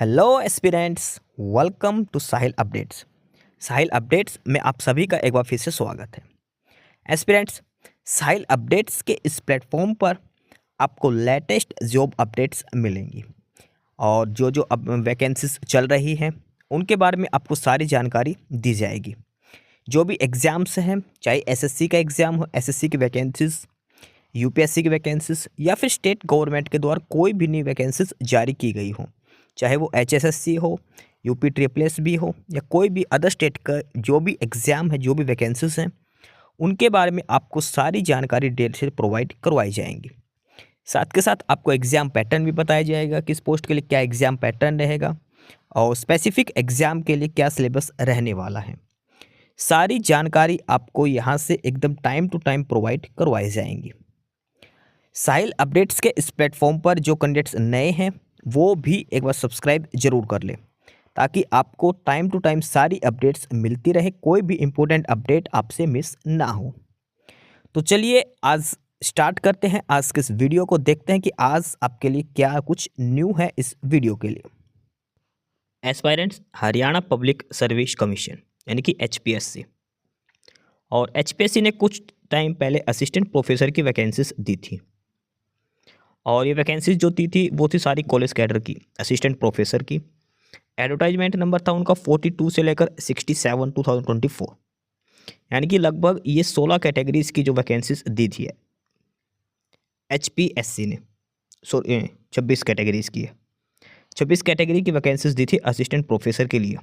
Hello aspirants, welcome to Sahil updates. Sahil updates में आप सभी का एक बार फिर से स्वागत है। एस्पिरेंट्स, साहिल अपडेट्स के इस प्लेटफॉर्म पर आपको लेटेस्ट जॉब अपडेट्स मिलेंगी और जो जो अब वैकेंसीज चल रही हैं उनके बारे में आपको सारी जानकारी दी जाएगी। जो भी एग्ज़ाम्स हैं, चाहे एसएससी का एग्ज़ाम हो, एसएससी की वैकेंसीज, यूपीएससी की वैकेंसीज या फिर स्टेट गवर्नमेंट के द्वारा कोई भी नई वैकेंसीज जारी की गई हो, चाहे वो एचएसएससी हो, यूपी ट्रिपल एस भी हो या कोई भी अदर स्टेट का जो भी एग्ज़ाम है, जो भी वैकेंसीज हैं, उनके बारे में आपको सारी जानकारी डिटेल से प्रोवाइड करवाई जाएंगी। साथ के साथ आपको एग्ज़ाम पैटर्न भी बताया जाएगा, किस पोस्ट के लिए क्या एग्ज़ाम पैटर्न रहेगा और स्पेसिफिक एग्ज़ाम के लिए क्या सिलेबस रहने वाला है। सारी जानकारी आपको यहाँ से एकदम टाइम टू टाइम प्रोवाइड करवाई जाएंगी। साहिल अपडेट्स के इस प्लेटफॉर्म पर जो कैंडिडेट्स नए हैं वो भी एक बार सब्सक्राइब जरूर कर लें ताकि आपको टाइम टू टाइम सारी अपडेट्स मिलती रहे, कोई भी इम्पोर्टेंट अपडेट आपसे मिस ना हो। तो चलिए आज स्टार्ट करते हैं आज के इस वीडियो को, देखते हैं कि आज आपके लिए क्या कुछ न्यू है इस वीडियो के लिए। Aspirants Haryana public service commission यानी कि एचपीएससी, और एचपीएससी ने कुछ टाइम पहले असिस्टेंट प्रोफेसर की वैकेंसीज दी थी और ये वैकेंसीज जो थी वो थी सारी कॉलेज कैडर की असिस्टेंट प्रोफेसर की। एडवर्टाइजमेंट नंबर था उनका 42 से लेकर 67 2024, यानी कि लगभग ये 16 कैटेगरीज की जो वैकेंसीज दी थी एचपीएससी ने। 26 कैटेगरीज की है, 26 कैटेगरी की वैकेंसीज दी थी असिस्टेंट प्रोफेसर के लिए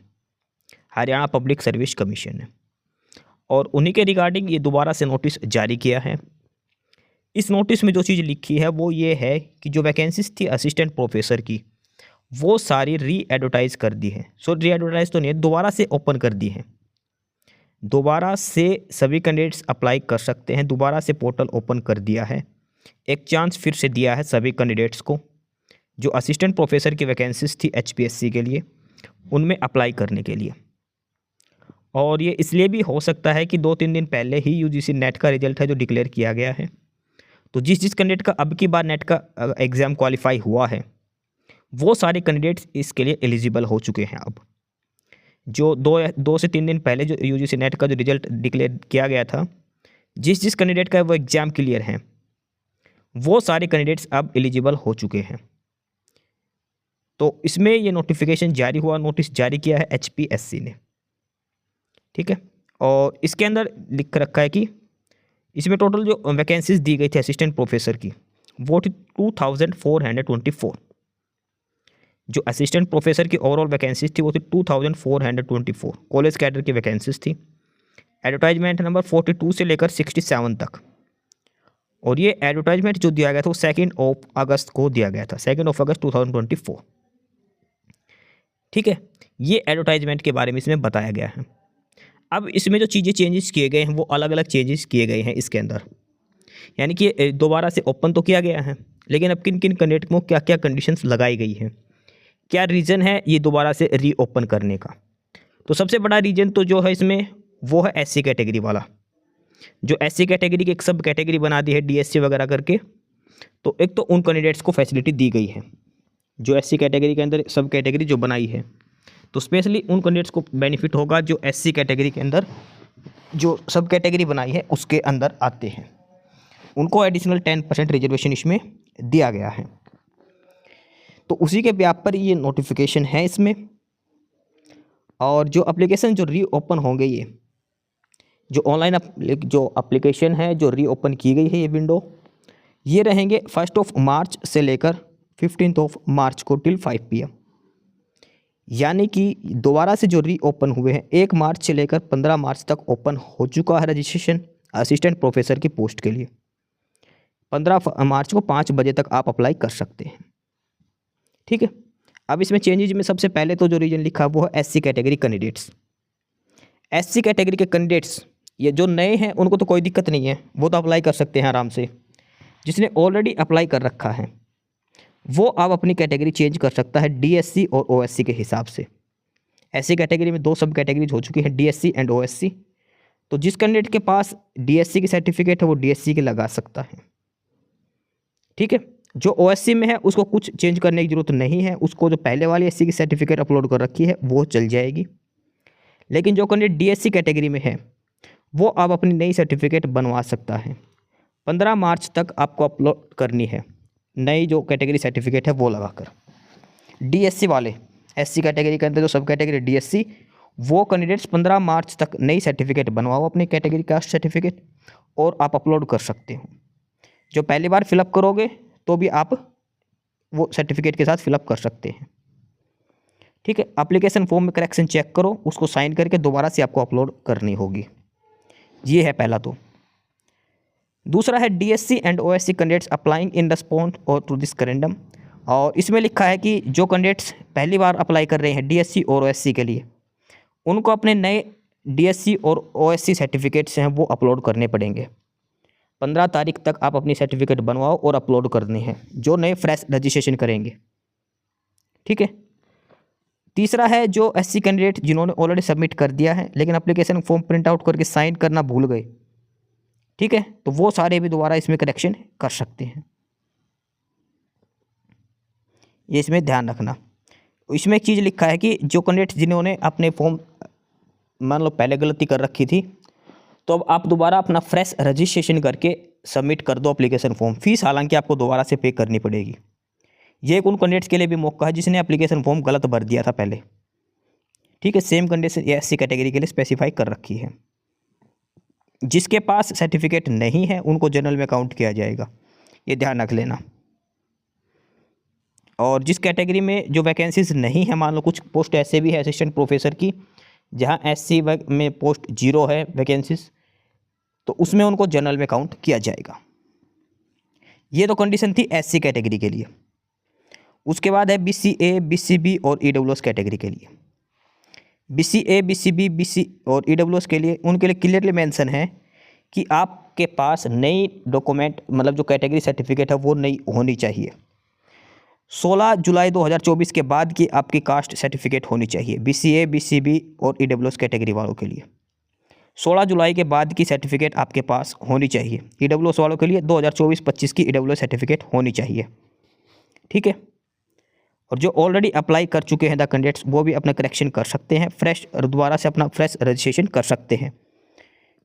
हरियाणा पब्लिक सर्विस कमीशन ने, और उन्हीं के रिगार्डिंग ये दोबारा से नोटिस जारी किया है। इस नोटिस में जो चीज़ लिखी है वो ये है कि जो वैकेंसीज थी असिस्टेंट प्रोफेसर की वो सारी री एडवर्टाइज कर दी है। री एडवर्टाइज तो नहीं, दोबारा से ओपन कर दी है। दोबारा से सभी कैंडिडेट्स अप्लाई कर सकते हैं, दोबारा से पोर्टल ओपन कर दिया है। एक चांस फिर से दिया है सभी कैंडिडेट्स को जो असिस्टेंट प्रोफेसर की वैकेंसीज थी एचपीएससी के लिए, उनमें अप्लाई करने के लिए। और ये इसलिए भी हो सकता है कि 2-3 दिन पहले ही यूजीसी नेट का रिजल्ट है जो डिक्लेयर किया गया है, तो जिस कैंडिडेट का अब की बार नेट का एग्ज़ाम क्वालिफाई हुआ है वो सारे कैंडिडेट्स इसके लिए एलिजिबल हो चुके हैं। अब जो 2 से 3 दिन पहले जो यूजीसी नेट का जो रिजल्ट डिक्लेयर किया गया था, जिस कैंडिडेट का वो एग्ज़ाम क्लियर है वो सारे कैंडिडेट्स अब एलिजिबल हो चुके हैं। तो इसमें ये नोटिफिकेशन जारी हुआ, नोटिस जारी किया है एचपीएससी ने, ठीक है। और इसके अंदर लिख रखा है कि इसमें टोटल जो वैकेंसीज दी गई थी असिस्टेंट प्रोफेसर की वो थी 2424। जो असिस्टेंट प्रोफेसर की ओवरऑल वैकेंसीज थी वो थी 2424 कॉलेज कैडर की वैकेंसीज थी। एडवर्टाइजमेंट नंबर 42 से लेकर 67 तक, और ये एडवर्टाइजमेंट जो दिया गया था वो 2 अगस्त को दिया गया था, 2 अगस्त 2024, ठीक है। ये एडवर्टाइजमेंट के बारे में इसमें बताया गया है। अब इसमें जो चीज़ें चेंजेस किए गए हैं वो अलग अलग चेंजेस किए गए हैं इसके अंदर, यानी कि दोबारा से ओपन तो किया गया है, लेकिन अब किन किन कैंडिडेट को क्या क्या कंडीशंस लगाई गई हैं, क्या रीज़न है ये दोबारा से रीओपन करने का। तो सबसे बड़ा रीज़न तो जो है इसमें वो है एससी कैटेगरी वाला। जो एससी कैटेगरी की एक सब कैटेगरी बना दी है डीएससी वगैरह करके, तो एक तो उन कैंडिडेट्स को फैसिलिटी दी गई है जो एससी कैटेगरी के अंदर सब कैटेगरी जो बनाई है, तो स्पेशली उन कैंडिडेट्स को बेनिफिट होगा जो एससी कैटेगरी के अंदर जो सब कैटेगरी बनाई है उसके अंदर आते हैं, उनको एडिशनल 10% रिजर्वेशन इसमें दिया गया है। तो उसी के ब्याप पर ये नोटिफिकेशन है इसमें। और जो एप्लीकेशन जो रीओपन होंगे, ये जो ऑनलाइन जो एप्लीकेशन है जो रीओपन की गई है ये विंडो, ये रहेंगे 1 मार्च से लेकर 15 मार्च को टिल 5 PM, यानी कि दोबारा से जो रीओपन हुए हैं 1 मार्च से लेकर 15 मार्च तक ओपन हो चुका है रजिस्ट्रेशन असिस्टेंट प्रोफेसर की पोस्ट के लिए। 15 मार्च को 5 बजे तक आप अप्लाई कर सकते हैं, ठीक है। अब इसमें चेंजेज में सबसे पहले तो जो रीजन लिखा है वो है SC category candidates. SC category के कैंडिडेट्स ये जो नए हैं उनको तो कोई दिक्कत नहीं है, वो तो अप्लाई कर सकते हैं आराम से। जिसने ऑलरेडी अप्लाई कर रखा है वो आप अपनी कैटेगरी चेंज कर सकता है डीएससी और ओएससी के हिसाब से। एससी कैटेगरी में 2 सब कैटेगरीज हो चुकी है, डीएससी एंड ओएससी। तो जिस कैंडिडेट के पास डीएससी की सर्टिफिकेट है वो डीएससी की लगा सकता है, ठीक है। जो ओएससी में है उसको कुछ चेंज करने की ज़रूरत नहीं है, उसको जो पहले वाली एससी की सर्टिफिकेट अपलोड कर रखी है वो चल जाएगी। लेकिन जो कैंडिडेट डीएससी कैटेगरी में है वो अब अपनी नई सर्टिफिकेट बनवा सकता है। 15 मार्च तक आपको अपलोड करनी है नई जो कैटेगरी सर्टिफिकेट है वो लगाकर। डीएससी वाले एससी कैटेगरी के अंदर जो सब कैटेगरी डीएससी, वो कैंडिडेट्स 15 मार्च तक नई सर्टिफिकेट बनवाओ अपनी कैटेगरी कास्ट सर्टिफिकेट, और आप अपलोड कर सकते हो। जो पहली बार फिलअप करोगे तो भी आप वो सर्टिफिकेट के साथ फिलअप कर सकते हैं। ठीक है, एप्लीकेशन फॉर्म में करेक्शन चेक करो, उसको साइन करके दोबारा से आपको अपलोड करनी होगी। ये है पहला। तो दूसरा है DSC and OSC candidates applying in response और टू दिस करेंडम। और इसमें लिखा है कि जो कैंडिडेट्स पहली बार अप्लाई कर रहे हैं डीएससी और ओएससी के लिए, उनको अपने नए डीएससी और ओएससी सर्टिफिकेट्स हैं वो अपलोड करने पड़ेंगे। 15 तारीख तक आप अपनी सर्टिफिकेट बनवाओ और अपलोड करनी है जो नए फ्रेश रजिस्ट्रेशन करेंगे। ठीक है। तीसरा है जो एससी कैंडिडेट जिन्होंने ऑलरेडी सबमिट कर दिया है लेकिन एप्लीकेशन फॉर्म प्रिंट आउट करके साइन करना भूल गए, ठीक है, तो वो सारे भी दोबारा इसमें करेक्शन कर सकते हैं। ये इसमें ध्यान रखना। इसमें एक चीज़ लिखा है कि जो कैंडिडेट जिन्होंने अपने फॉर्म मान लो पहले गलती कर रखी थी, तो अब आप दोबारा अपना फ्रेश रजिस्ट्रेशन करके सबमिट कर दो एप्लीकेशन फॉर्म। फीस हालांकि आपको दोबारा से पे करनी पड़ेगी। ये एक उन कैंडिडेट्स के लिए भी मौका है जिसने एप्लीकेशन फॉर्म गलत भर दिया था पहले। ठीक है, सेम कंडीशन ये एससी कैटेगरी के लिए स्पेसिफाई कर रखी है। जिसके पास सर्टिफिकेट नहीं है उनको जनरल में काउंट किया जाएगा, ये ध्यान रख लेना। और जिस कैटेगरी में जो वैकेंसीज नहीं है, मान लो कुछ पोस्ट ऐसे भी है असिस्टेंट प्रोफेसर की जहाँ एससी में पोस्ट 0 है वैकेंसीज, तो उसमें उनको जनरल में काउंट किया जाएगा। ये तो कंडीशन थी एससी कैटेगरी के लिए। उसके बाद है बीसीए, बीसीबी और ईडब्ल्यूएस कैटेगरी के लिए। बीसीए, बीसीबी, बीसी और ईडब्ल्यूएस के लिए उनके लिए क्लियरली मेंशन है कि आपके पास नई डॉक्यूमेंट मतलब जो कैटेगरी सर्टिफिकेट है वो नई होनी चाहिए। 16 जुलाई 2024 के बाद की आपकी कास्ट सर्टिफिकेट होनी चाहिए बीसीए, बीसीबी और ईडब्ल्यूएस कैटेगरी वालों के लिए। 16 जुलाई के बाद की सर्टिफिकेट आपके पास होनी चाहिए। ईडब्ल्यूएस वालों के लिए 2024-25 की ईडब्ल्यूएस सर्टिफिकेट होनी चाहिए। ठीक है। और जो ऑलरेडी अप्लाई कर चुके हैं द कैंडिडेट्स वो भी अपना करेक्शन कर सकते हैं, फ्रेश दोबारा से अपना फ्रेश रजिस्ट्रेशन कर सकते हैं।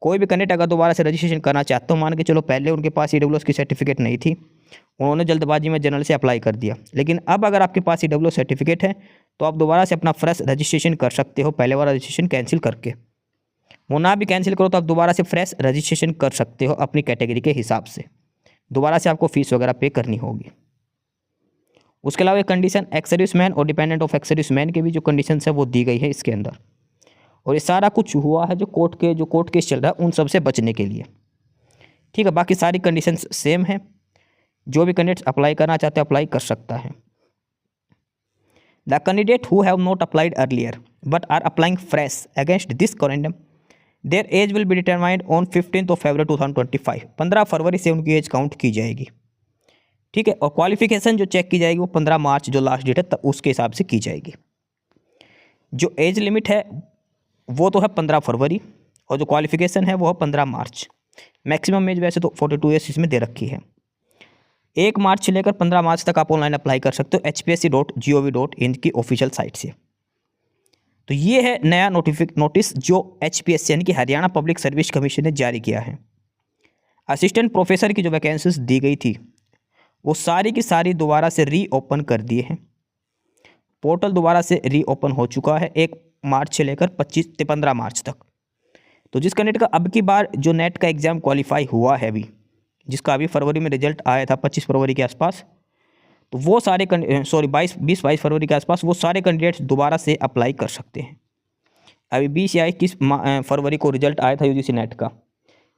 कोई भी कैंडिडेट अगर दोबारा से रजिस्ट्रेशन करना चाहता हो, मान के चलो पहले उनके पास ईडब्ल्यूएस की सर्टिफिकेट नहीं थी, उन्होंने जल्दबाजी में जनरल से अप्लाई कर दिया, लेकिन अब अगर आपके पास ईडब्ल्यूएस सर्टिफिकेट है तो आप दोबारा से अपना फ्रेश रजिस्ट्रेशन कर सकते हो। पहले वाला रजिस्ट्रेशन कैंसिल करके, वो ना भी कैंसिल करो तो आप दोबारा से फ्रेश रजिस्ट्रेशन कर सकते हो अपनी कैटेगरी के हिसाब से। दोबारा से आपको फीस वगैरह पे करनी होगी। उसके अलावा एक कंडीशन एक्स सर्विसमैन और डिपेंडेंट ऑफ एक्स सर्विसमैन के भी जो कंडीशन है वो दी गई है इसके अंदर। और ये सारा कुछ हुआ है जो कोर्ट केस चल रहा है उन सब से बचने के लिए। ठीक है, बाकी सारी कंडीशंस सेम है। जो भी कैंडिडेट्स अप्लाई करना चाहते हैं अप्लाई कर सकता है। The candidate who have not applied earlier but are applying fresh against this corrigendum their age will be determined on 15 February 2025। 15 फरवरी से उनकी एज काउंट की जाएगी। ठीक है, और क्वालिफिकेशन जो चेक की जाएगी वो 15 मार्च जो लास्ट डेट है तब उसके हिसाब से की जाएगी। जो एज लिमिट है वो तो है 15 फरवरी और जो क्वालिफिकेशन है वो है 15 मार्च। मैक्सिमम एज वैसे तो 42 ईयर्स इसमें दे रखी है। 1 मार्च से लेकर 15 मार्च तक आप ऑनलाइन अप्लाई कर सकते हो hpsc.gov.in की ऑफिशियल साइट से। तो ये है नया नोटिस जो HPSC यानी कि हरियाणा पब्लिक सर्विस कमीशन ने जारी किया है। असिस्टेंट प्रोफेसर की जो वैकेंसीज दी गई थी वो सारी की सारी दोबारा से रीओपन कर दिए हैं। पोर्टल दोबारा से रीओपन हो चुका है 1 मार्च से लेकर 15 मार्च तक। तो जिस कैंडिडेट का अब की बार जो नेट का एग्ज़ाम क्वालिफाई हुआ है अभी, जिसका अभी फरवरी में रिजल्ट आया था 25 फरवरी के आसपास, तो वो सारे 20-22 फरवरी के आसपास वो सारे कैंडिडेट्स दोबारा से अप्लाई कर सकते हैं। अभी 20 या 21 फरवरी को रिजल्ट आया था यूजीसी नेट का।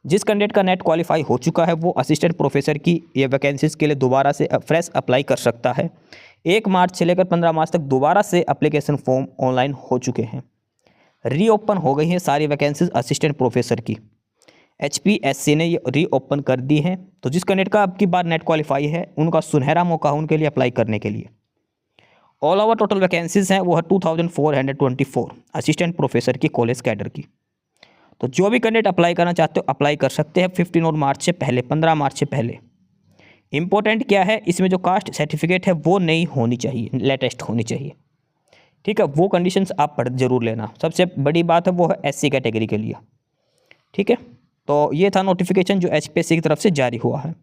जिस कैंडिडेट का नेट क्वालिफाई हो चुका है वो असिस्टेंट प्रोफेसर की ये वैकेंसीज के लिए दोबारा से फ्रेश अप्लाई कर सकता है। 1 मार्च से लेकर 15 मार्च तक दोबारा से एप्लीकेशन फॉर्म ऑनलाइन हो चुके हैं। रीओपन हो गई हैं सारी वैकेंसीज असिस्टेंट प्रोफेसर की। HPSC ने ये रीओपन कर दी हैं। तो जिस कैंडिडेट का अब की बार नेट क्वालिफाई है उनका सुनहरा मौका है उनके लिए अप्लाई करने के लिए। ऑल ओवर टोटल वैकेंसीज हैं वो है 2424 असिस्टेंट प्रोफेसर की कॉलेज कैडर की। तो जो भी कैंडिडेट अप्लाई करना चाहते हो अप्लाई कर सकते हैं 15 मार्च से पहले, 15 मार्च से पहले। इम्पोर्टेंट क्या है, इसमें जो कास्ट सर्टिफिकेट है वो नई होनी चाहिए, लेटेस्ट होनी चाहिए। ठीक है, वो कंडीशंस आप पढ़ जरूर लेना। सबसे बड़ी बात है वो है एससी कैटेगरी के लिए। ठीक है, तो ये था नोटिफिकेशन जो एचपीएससी की तरफ से जारी हुआ है।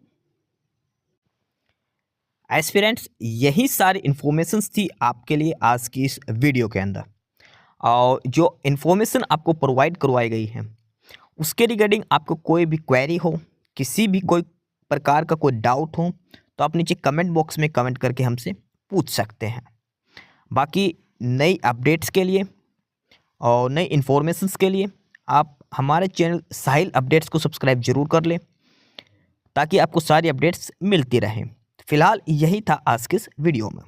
एस्पिरेंट्स, यही सारी इन्फॉर्मेशंस थी आपके लिए आज की इस वीडियो के अंदर। और जो इन्फॉर्मेशन आपको प्रोवाइड करवाई गई है उसके रिगार्डिंग आपको कोई भी क्वेरी हो, किसी भी कोई प्रकार का कोई डाउट हो, तो आप नीचे कमेंट बॉक्स में कमेंट करके हमसे पूछ सकते हैं। बाकी नई अपडेट्स के लिए और नई इन्फॉर्मेशंस के लिए आप हमारे चैनल साहिल अपडेट्स को सब्सक्राइब जरूर कर लें, ताकि आपको सारी अपडेट्स मिलती रहें। फिलहाल यही था आज के इस वीडियो में।